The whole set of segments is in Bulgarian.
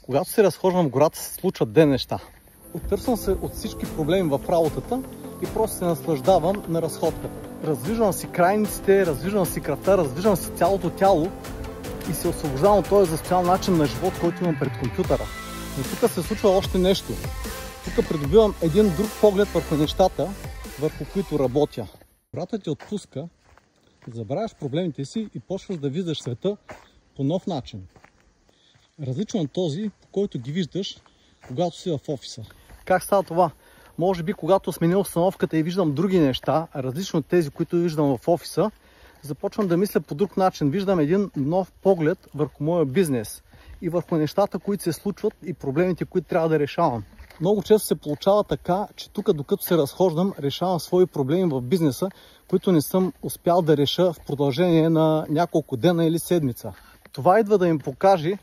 Когато се разхождам в гората, се случват две неща. Оттърсвам се от всички проблеми в работата и просто се наслаждавам на разходката. Раздвижвам си крайниците, раздвижвам си кръвта, раздвижвам си цялото тяло и се освобождавам от този застоял начин на живот, който имам пред компютъра. Но тук се случва още нещо. Тук придобивам един друг поглед върху нещата, върху които работя. Гората ти отпуска, забравяш проблемите си и почваш да виждаш света по нов начин. Различно от този, по който ги виждаш, когато си в офиса. Как става това? Може би, когато сменя обстановката и виждам други неща, различно от тези, които виждам в офиса, започвам да мисля по друг начин. Виждам един нов поглед върху моя бизнес и върху нещата, които се случват и проблемите, които трябва да решавам. Много често се получава така, че тук, докато се разхождам, решавам свои проблеми в бизнеса, които не съм успял да реша в продължение на няколко дена или седмица. Това идва да им покаже,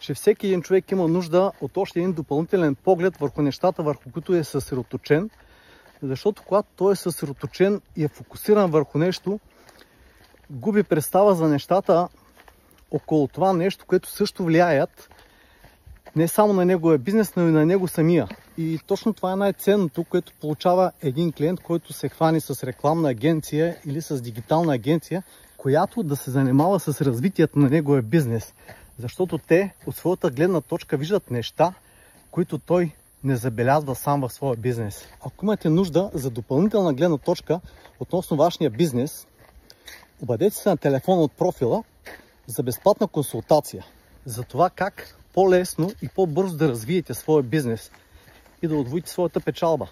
че всеки един човек има нужда от още един допълнителен поглед върху нещата, върху които е съсредоточен, защото когато той е съсредоточен и е фокусиран върху нещо, губи представа за нещата около това нещо, което също влияят не само на неговия бизнес, но и на него самия. И точно това е най-ценното, което получава един клиент, който се хвани с рекламна агенция или с дигитална агенция, която да се занимава с развитието на неговия бизнес. Защото те от своята гледна точка виждат неща, които той не забелязва сам в своя бизнес. Ако имате нужда за допълнителна гледна точка относно вашия бизнес, обадете се на телефона от профила за безплатна консултация за това как по-лесно и по-бързо да развиете своя бизнес и да удвоите своята печалба.